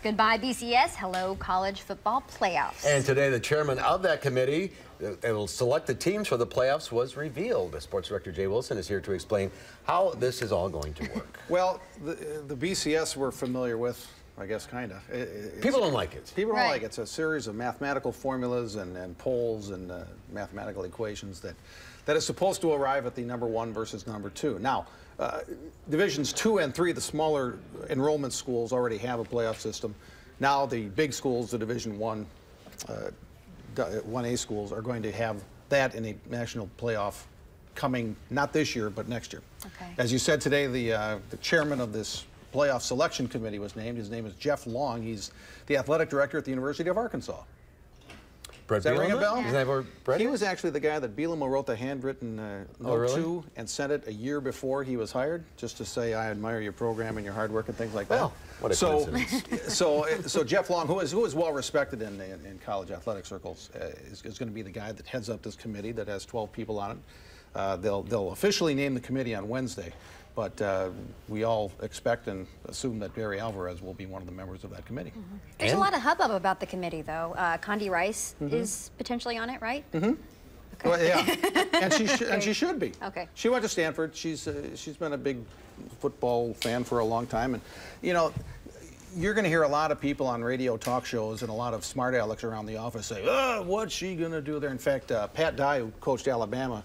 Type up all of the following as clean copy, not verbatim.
Goodbye BCS, hello college football playoffs. And today the chairman of that committee that will select the teams for the playoffs was revealed. Sports Director Jay Wilson is here to explain how this is all going to work. Well, the BCS we're familiar with, I guess, kind of. People don't like it. People don't like it. It's a series of mathematical formulas and polls and mathematical equations that is supposed to arrive at the number 1 versus number 2. Now, Divisions 2 and 3, the smaller enrollment schools, already have a playoff system. Now the big schools, the Division 1A schools, are going to have that in a national playoff coming not this year, but next year. Okay. As you said today, the chairman of this playoff selection committee was named. His name is Jeff Long. He's the athletic director at the University of Arkansas. Brett Does that ring a bell? Isn't that where Brett He is? was actually the guy that Bielema wrote the handwritten note to and sent it a year before he was hired, just to say, I admire your program and your hard work and things like that. Well, what a coincidence. So Jeff Long, who is well respected in college athletic circles, is going to be the guy that heads up this committee that has 12 people on it. They'll officially name the committee on Wednesday. But we all expect and assume that Barry Alvarez will be one of the members of that committee. Mm-hmm. There's a lot of hubbub about the committee, though. Condi Rice is potentially on it, right? Mm-hmm. Okay. Well, yeah, and she should be. Okay. She went to Stanford. She's been a big football fan for a long time, and you know, you're going to hear a lot of people on radio talk shows and a lot of smart alecks around the office say, "Oh, what's she going to do there?" In fact, Pat Dye, who coached Auburn,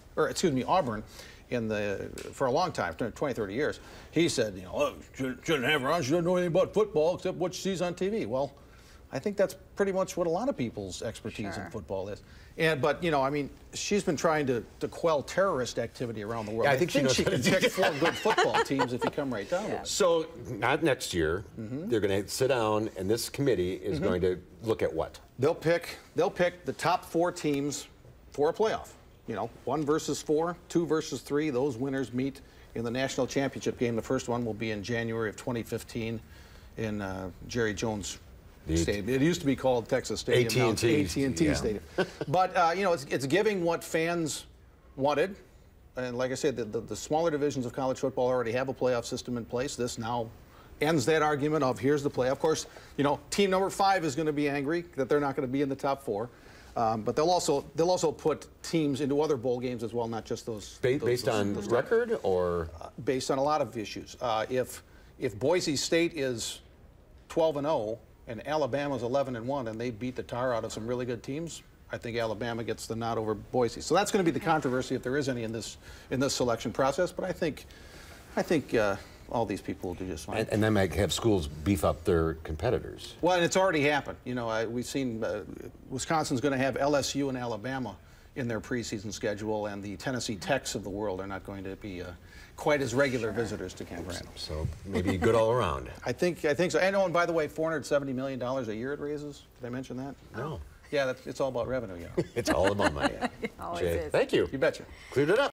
for a long time, 20, 30 years, he said, you know, oh, shouldn't have her on. She doesn't know anything about football except what she sees on TV. Well, I think that's pretty much what a lot of people's expertise in football is. But, you know, I mean, she's been trying to quell terrorist activity around the world. Yeah, I think she can pick 4 good football teams if you come right down to it. So, not next year. They're going to sit down, and this committee is going to look at what? They'll pick the top 4 teams for a playoff. You know, 1 versus 4, 2 versus 3. Those winners meet in the national championship game. The first one will be in January of 2015 in Jerry Jones Stadium. It used to be called Texas Stadium. AT&T Stadium. But you know, it's giving what fans wanted. And like I said, the smaller divisions of college football already have a playoff system in place. This now ends that argument of here's the play. Of course, you know, team number 5 is going to be angry that they're not going to be in the top 4. But they'll also put teams into other bowl games as well, not just those. Based on record, or based on a lot of issues. If Boise State is 12-0 and Alabama's 11-1 and they beat the tar out of some really good teams, I think Alabama gets the nod over Boise. So that's going to be the controversy if there is any in this selection process. But I think all these people will do just fine. And they might have schools beef up their competitors. Well, and it's already happened. You know, we've seen Wisconsin's going to have LSU and Alabama in their preseason schedule, and the Tennessee Techs of the world are not going to be quite as regular visitors to Camp Randall. So maybe good all around. I think so. And, oh, and by the way, $470 million a year it raises. Did I mention that? No. Yeah, it's all about revenue, you know. It's all about money. Always Jay, is. thank you. You betcha. Cleared it up.